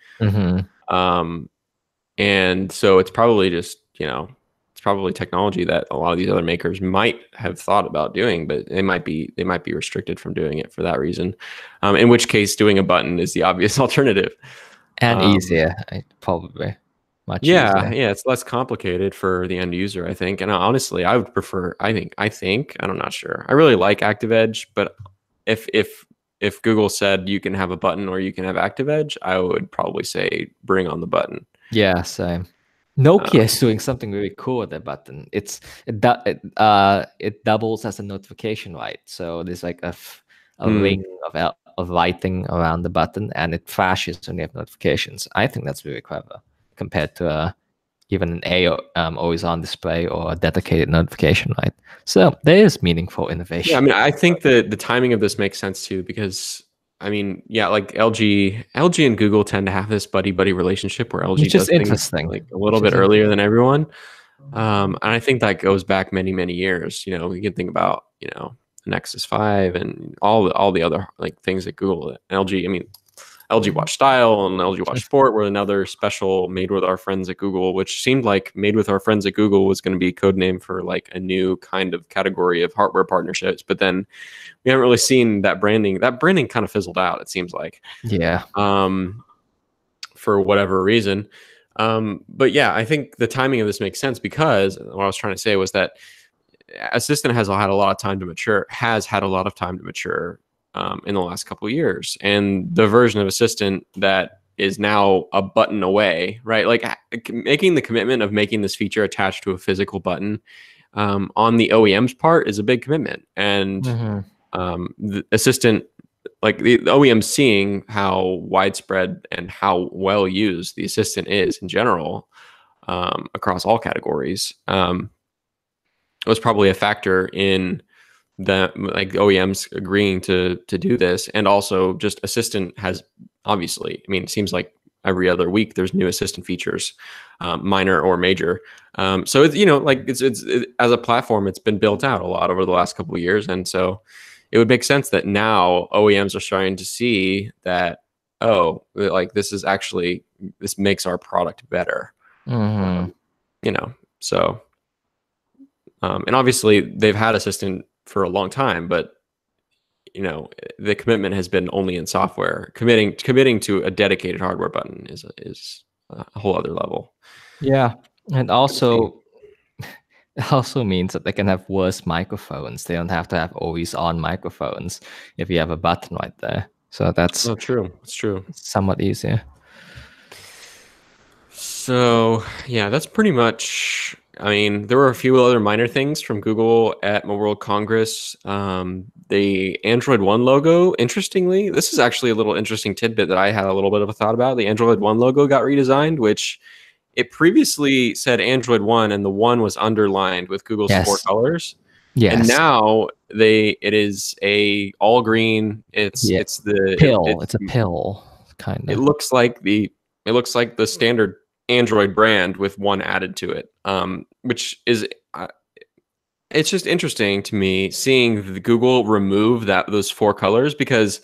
And so it's probably just, it's probably technology that a lot of these other makers might have thought about doing, but they might be restricted from doing it for that reason. In which case, doing a button is the obvious alternative. And easier, probably. Much easier. Yeah, it's less complicated for the end user, I think. And honestly, I would prefer. I'm not sure. I really like Active Edge, but if Google said you can have a button or you can have Active Edge, I would probably say bring on the button. Yeah, same. Nokia is doing something really cool with the button. It doubles as a notification light. So there's like a ring of lighting around the button, and it flashes when you have notifications. I think that's really clever compared to even an always on display or a dedicated notification light. So there is meaningful innovation. Yeah, I mean, I think the timing of this makes sense too, because I mean, yeah, like LG and Google tend to have this buddy-buddy relationship where LG does things like a little bit earlier than everyone. And I think that goes back many, many years. You can think about, Nexus 5 and all the other like things at Google. LG, I mean, LG Watch Style and LG Watch Sport were another special made with our friends at Google, which seemed like made with our friends at Google was going to be codename for like a new kind of category of hardware partnerships. But then we haven't really seen that branding. That branding kind of fizzled out, it seems like. Yeah. For whatever reason. But yeah, I think the timing of this makes sense because what I was trying to say was that Assistant has had a lot of time to mature, in the last couple of years. And the version of Assistant that is now a button away, right? Like making the commitment of making this feature attached to a physical button on the OEM's part is a big commitment. And the Assistant, like the OEM seeing how widespread and how well used the Assistant is in general across all categories, was probably a factor in that, like OEMs agreeing to do this. And also just Assistant has obviously, I mean, it seems like every other week there's new Assistant features, minor or major. So it's, you know, like it's as a platform, it's been built out a lot over the last couple of years. And so it would make sense that now OEMs are starting to see that, oh, like this makes our product better. You know, so, and obviously they've had Assistant for a long time, but you know, the commitment has been only in software. Committing to a dedicated hardware button is a whole other level. Yeah, and also it also means that they can have worse microphones. They don't have to have always on microphones if you have a button right there. So that's true. It's true. Somewhat easier. So yeah, that's pretty much. I mean, there were a few other minor things from Google at Mobile World Congress. The Android One logo, interestingly, this is actually a little interesting tidbit that I had a little bit of a thought about. The Android One logo got redesigned, which it previously said Android One, and the one was underlined with Google's four colors. Yes. And now it is a all green. It's the pill. It's a pill kind of. It looks like the standard Android brand with one added to it, which is it's just interesting to me seeing the Google remove those four colors, because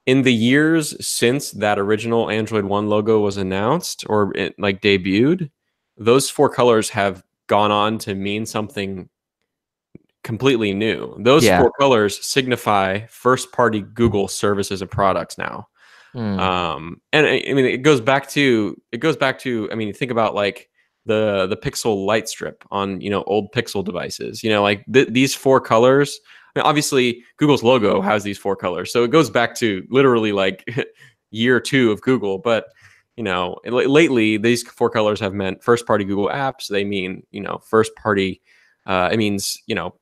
in the years since that original Android One logo was announced or debuted, those four colors have gone on to mean something completely new. Those four colors signify first-party Google services and products now. And I mean, it goes back to, I mean, think about like the pixel light strip on, you know, old Pixel devices, you know, like these four colors. I mean, obviously Google's logo has these four colors. So it goes back to literally like year 2 of Google. But, you know, lately these four colors have meant first party Google apps. They mean, you know, first party, it means, you know,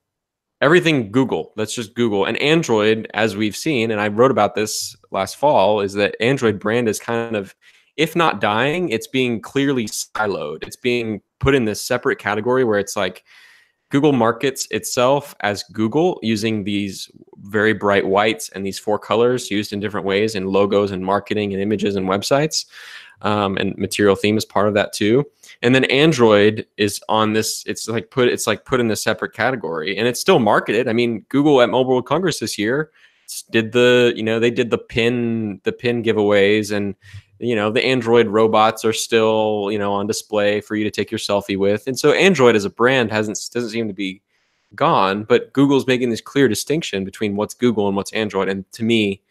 everything Google. That's just Google. And Android, as we've seen, and I wrote about this last fall, is that Android brand is kind of, if not dying, it's being clearly siloed. It's being put in this separate category where it's like Google markets itself as Google using these very bright whites and these four colors used in different ways in logos and marketing and images and websites. And material theme is part of that too. And then Android is on this, it's like put in this separate category, and it's still marketed. I mean, Google at Mobile World Congress this year did they did the pin giveaways, and, you know, the Android robots are still, you know, on display for you to take your selfie with. And so Android as a brand doesn't seem to be gone, but Google's making this clear distinction between what's Google and what's Android. And to me,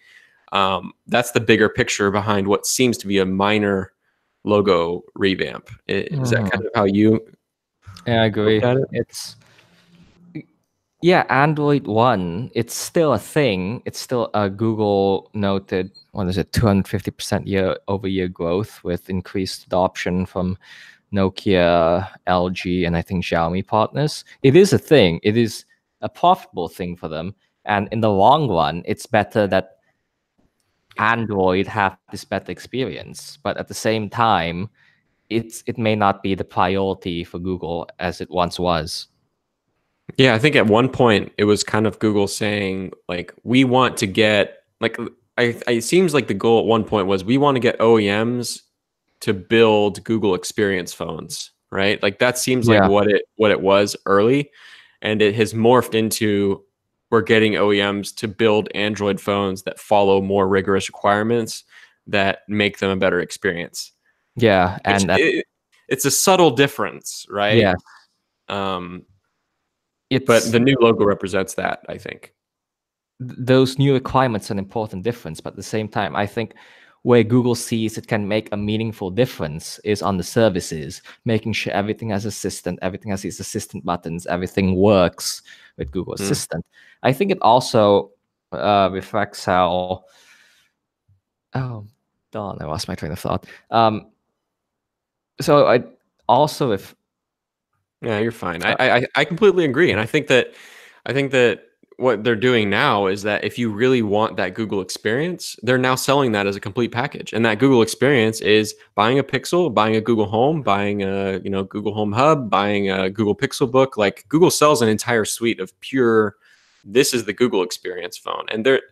that's the bigger picture behind what seems to be a minor logo revamp. Is that kind of how you? Yeah, I agree. It's Android One. It's still a thing. It's still a Google noted, 250% year-over-year growth with increased adoption from Nokia, LG, and I think Xiaomi partners. It is a thing. It is a profitable thing for them. And in the long run, it's better that Android have this better experience. But at the same time, it may not be the priority for Google as it once was. Yeah, I think at one point it was kind of Google saying, like, we want to get, like, it seems like the goal at one point was we want to get OEMs to build Google experience phones, right? Like that seems like what it was early, and it has morphed into we're getting OEMs to build Android phones that follow more rigorous requirements that make them a better experience. Yeah, and it's a subtle difference, right? Yeah, But the new logo represents that, I think. Those new requirements are an important difference, but at the same time, I think where Google sees it can make a meaningful difference is on the services, making sure everything has assistant, everything has these assistant buttons, everything works with Google Assistant. I think it also reflects how. Oh, darn! I lost my train of thought. So I also, if yeah, you're fine. I completely agree, and I think that what they're doing now is that if you really want that Google experience, they're now selling that as a complete package. And that Google experience is buying a Pixel, buying a Google Home, buying a Google Home Hub, buying a Google Pixel Book. Like Google sells an entire suite of pure, this is the Google experience phone. And it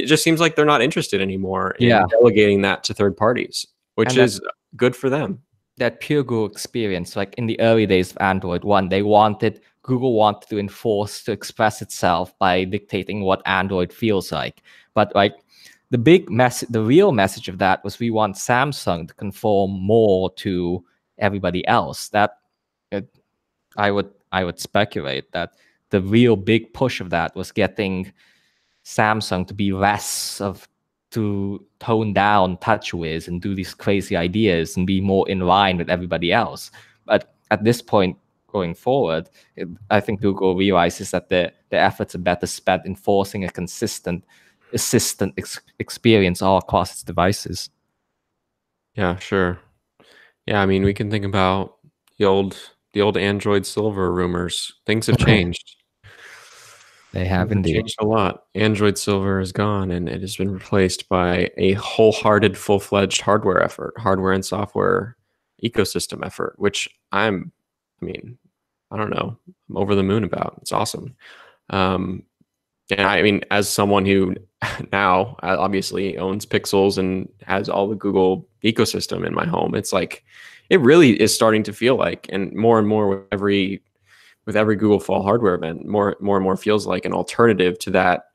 just seems like they're not interested anymore in delegating that to third parties, which is good for them. That pure Google experience, like in the early days of Android 1, Google wanted to enforce to express itself by dictating what Android feels like. But like the real message of that was we want Samsung to conform more to everybody else. I would speculate that the real big push of that was getting Samsung to be to tone down TouchWiz and do these crazy ideas and be more in line with everybody else. But at this point, going forward, I think Google realizes that the efforts are better spent enforcing a consistent assistant experience all across its devices. Yeah, sure. Yeah, I mean, we can think about the old Android Silver rumors. Things have changed. They have indeed changed a lot. Android Silver is gone, and it has been replaced by a wholehearted, full-fledged hardware and software ecosystem effort, which I don't know, I'm over the moon about. It's awesome. And I mean, as someone who now obviously owns Pixels and has all the Google ecosystem in my home, it's like it really is starting to feel like, and more with every Google Fall hardware event, more and more feels like an alternative to that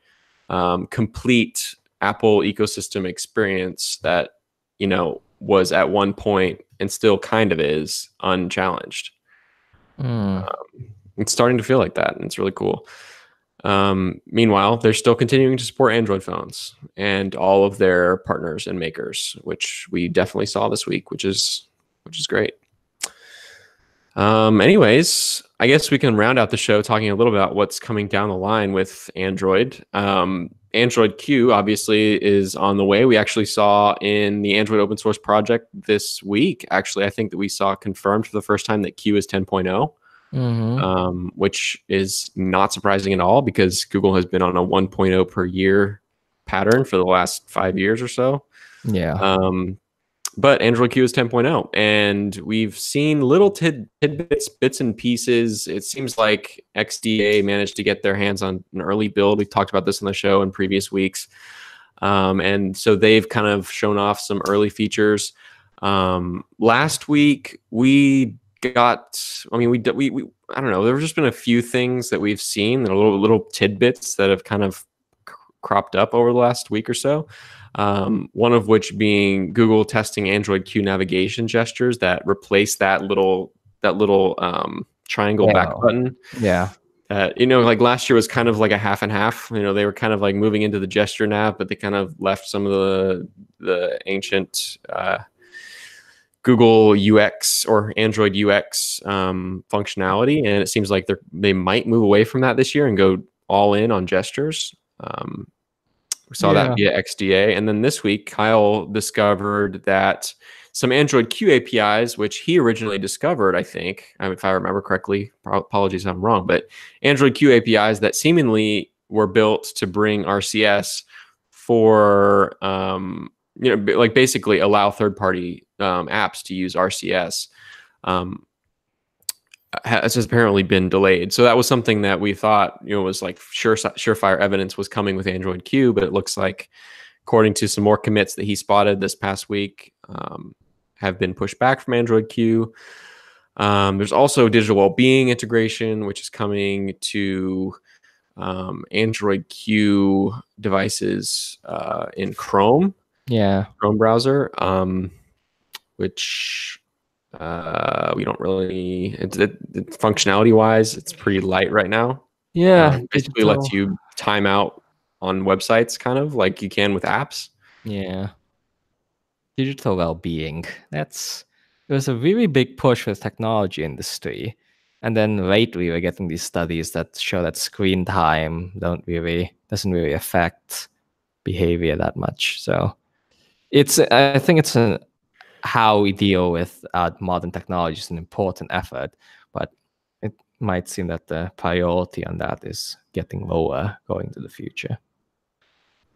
complete Apple ecosystem experience that was at one point and still kind of is unchallenged. It's starting to feel like that, and it's really cool. Meanwhile, they're still continuing to support Android phones and all of their partners and makers, which we definitely saw this week, which is great. Anyways, I guess we can round out the show talking a little about what's coming down the line with Android. Android Q obviously is on the way. We actually saw in the Android open source project this week, actually, I think that we saw confirmed for the first time that Q is 10.0. Which is not surprising at all because Google has been on a 1.0 per year pattern for the last 5 years or so. Yeah. But Android Q is 10.0, and we've seen little tidbits, bits and pieces. It seems like XDA managed to get their hands on an early build. We've talked about this on the show in previous weeks. And so they've kind of shown off some early features. Last week, we got, I don't know, there's just been a few things that we've seen, that are little tidbits that have kind of cropped up over the last week or so. One of which being Google testing Android Q navigation gestures that replace that little triangle back button. Yeah. Like last year was kind of like a half and half. They were kind of like moving into the gesture nav, but they kind of left some of the ancient Google UX or Android UX functionality, and it seems like they might move away from that this year and go all in on gestures. We saw that via XDA, and then this week Kyle discovered that some Android Q APIs, which he originally discovered, I think, if I remember correctly, apologies if I'm wrong, but Android Q APIs that seemingly were built to bring RCS for like basically allow third-party apps to use RCS, has apparently been delayed. So that was something that we thought was like surefire evidence was coming with Android Q, but it looks like, according to some more commits that he spotted this past week, have been pushed back from Android Q. There's also digital well-being integration, which is coming to Android Q devices in Chrome. Yeah. Chrome browser, which we don't really. Functionality wise, it's pretty light right now. Yeah. Basically, lets you time out on websites, kind of like you can with apps. Yeah. Digital well-being. It was a really big push for the technology industry. And then lately we're getting these studies that show that screen time doesn't really affect behavior that much. So I think it's how we deal with modern technology is an important effort, but it might seem that the priority on that is getting lower going to the future.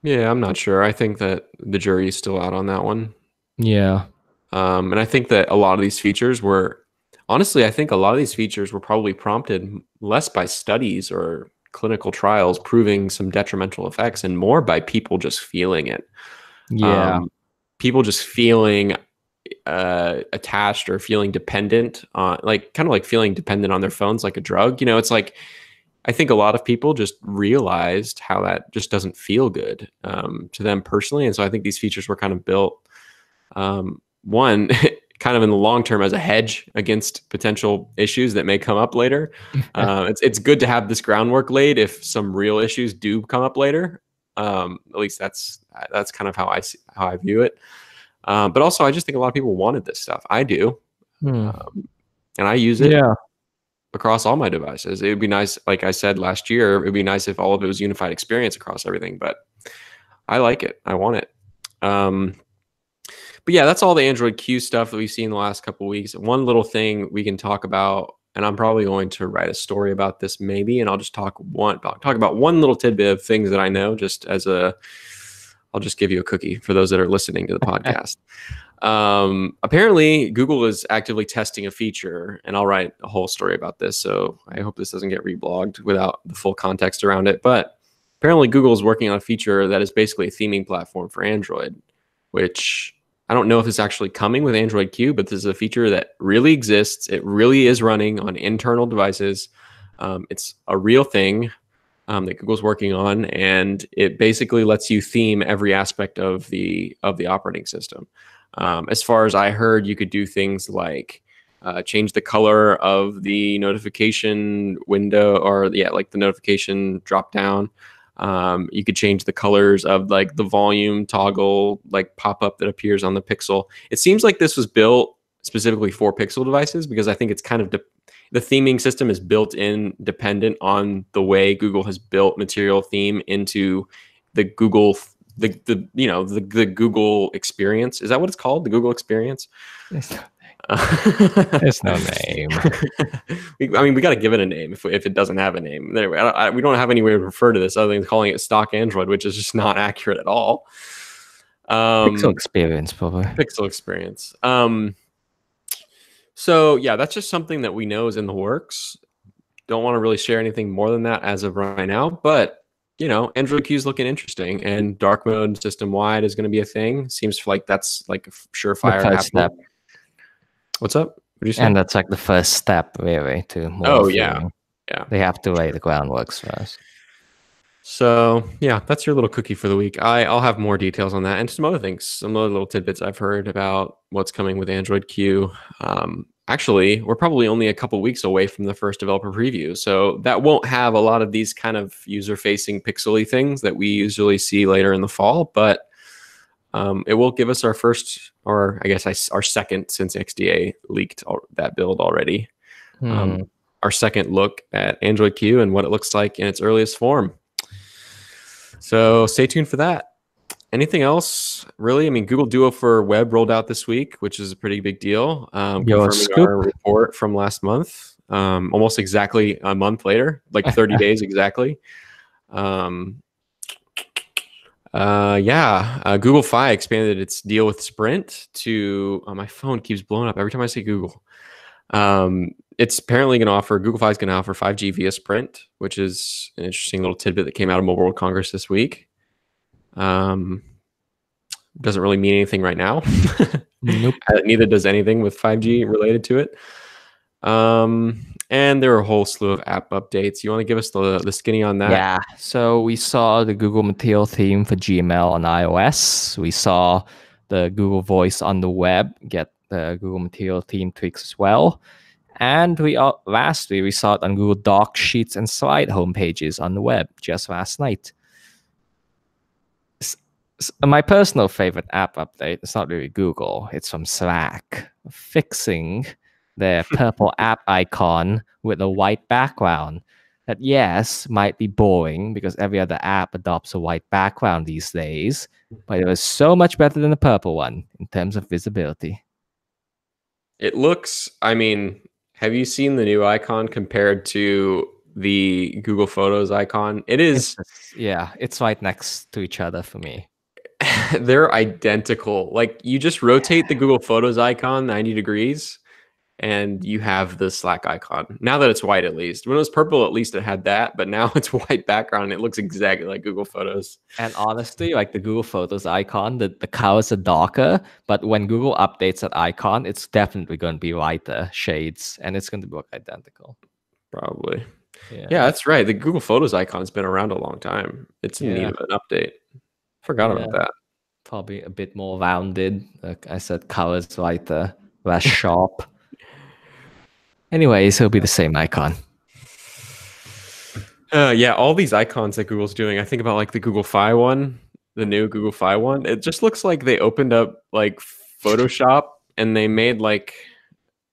Yeah, I'm not sure. I think that the jury is still out on that one. Yeah. And I think that a lot of these features were, honestly, I think a lot of these features were probably prompted less by studies or clinical trials proving some detrimental effects and more by people just feeling it. Yeah. People just feeling attached or feeling dependent on, like, kind of like feeling dependent on their phones like a drug. You know, it's like, I think a lot of people just realized how that just doesn't feel good to them personally. And so I think these features were kind of built, one, kind of in the long term as a hedge against potential issues that may come up later. It's good to have this groundwork laid if some real issues do come up later. At least that's kind of how I view it. But also, I just think a lot of people wanted this stuff. I do, and I use it across all my devices. It would be nice, like I said last year, it would be nice if all of it was unified experience across everything. But I like it. I want it. But yeah, that's all the Android Q stuff that we've seen the last couple of weeks. One little thing we can talk about, and I'm probably going to write a story about this maybe, and I'll just talk about one little tidbit of things that I know, just as I'll just give you a cookie for those that are listening to the podcast. Apparently, Google is actively testing a feature, and I'll write a whole story about this. So I hope this doesn't get reblogged without the full context around it. But apparently, Google is working on a feature that is basically a theming platform for Android, which I don't know if it's actually coming with Android Q, but this is a feature that really exists. It really is running on internal devices. It's a real thing that Google's working on, and it basically lets you theme every aspect of the operating system. As far as I heard, you could do things like change the color of the notification window, or like the notification drop down. You could change the colors of like the volume toggle, like pop up that appears on the Pixel. It seems like this was built specifically for Pixel devices, because I think it's kind of the theming system is built in dependent on the way Google has built Material Theme into the Google, the Google experience. Is that what it's called? The Google experience? There's no name. We got to give it a name if it doesn't have a name. Anyway, we don't have any way to refer to this other than calling it stock Android, which is just not accurate at all. Pixel experience, probably. Pixel experience. So yeah, that's just something that we know is in the works. Don't want to really share anything more than that as of right now, but Android Q is looking interesting, and dark mode system wide is going to be a thing. Seems like that's like a surefire step. What's up? What did you say? And that's like the first step, really, to more. Oh yeah, yeah. They have to lay the groundwork first. So yeah, that's your little cookie for the week. I'll have more details on that and some other things, some other little tidbits I've heard about what's coming with Android Q. Actually, we're probably only a couple weeks away from the first developer preview, so that won't have a lot of these kind of user-facing pixely things that we usually see later in the fall, but it will give us our first, or I guess our second, since XDA leaked that build already, our second look at Android Q and what it looks like in its earliest form. So stay tuned for that. Anything else, really? I mean, Google Duo for Web rolled out this week, which is a pretty big deal. Confirming our report from last month, almost exactly a month later, like 30 days exactly. Google Fi expanded its deal with Sprint to. My phone keeps blowing up every time I say Google. It's apparently going to offer, Google Fi is going to offer 5G via Sprint, which is an interesting little tidbit that came out of Mobile World Congress this week. Doesn't really mean anything right now. Nope. Neither does anything with 5G related to it. And there are a whole slew of app updates. You want to give us the skinny on that? Yeah. So we saw the Google Material theme for Gmail on iOS. We saw the Google Voice on the web get the Google Material theme tweaks as well. And lastly, we saw it on Google Docs, Sheets, and Slide homepages on the web just last night. My personal favorite app update, it's not really Google, it's from Slack, fixing their purple app icon with a white background. That, yes, might be boring because every other app adopts a white background these days, but it was so much better than the purple one in terms of visibility. It looks, I mean, have you seen the new icon compared to the Google Photos icon? It is. It's right next to each other for me. They're identical. Like, you just rotate the Google Photos icon 90 degrees and you have the Slack icon. Now that it's white, at least. When it was purple, at least it had that, but now it's white background and it looks exactly like Google Photos. And honestly, like the Google Photos icon, the colors are darker, but when Google updates that icon, it's definitely going to be lighter shades and it's going to look identical. Probably. Yeah, that's right. The Google Photos icon's been around a long time. It's in need of an update. Forgot about that. Probably a bit more rounded. Like I said, colors lighter, less sharp. Anyways, it'll be the same icon. Yeah, all these icons that Google's doing. I think about like the Google Fi one, the new Google Fi one. It just looks like they opened up like Photoshop and they made like,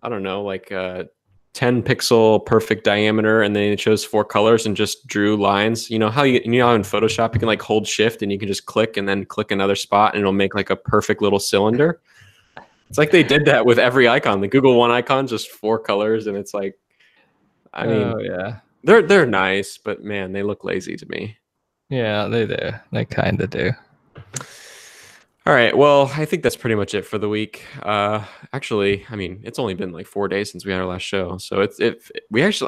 I don't know, like a 10 pixel perfect diameter, and then it shows 4 colors and just drew lines. You know how in Photoshop you can like hold shift and you can just click and then click another spot and it'll make like a perfect little cylinder. It's like they did that with every icon. The Google One icon, just 4 colors, and it's like, I mean, they're nice, but man, they look lazy to me. Yeah, they do. They kind of do. All right. Well, I think that's pretty much it for the week. Actually, I mean, it's only been like 4 days since we had our last show, so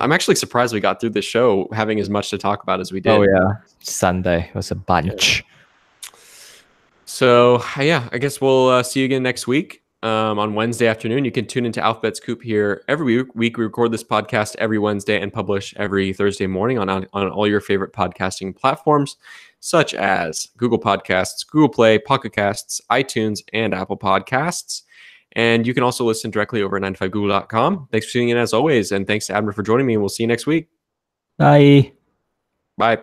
I'm actually surprised we got through this show having as much to talk about as we did. Oh yeah, Sunday was a bunch. Yeah. So yeah, I guess we'll see you again next week. On Wednesday afternoon, you can tune into Alphabet Scoop here every week. We record this podcast every Wednesday and publish every Thursday morning on all your favorite podcasting platforms, such as Google Podcasts, Google Play, Pocket Casts, iTunes, and Apple Podcasts. And you can also listen directly over at 95google.com. Thanks for tuning in as always, and thanks to Abner for joining me, and we'll see you next week. Bye. Bye.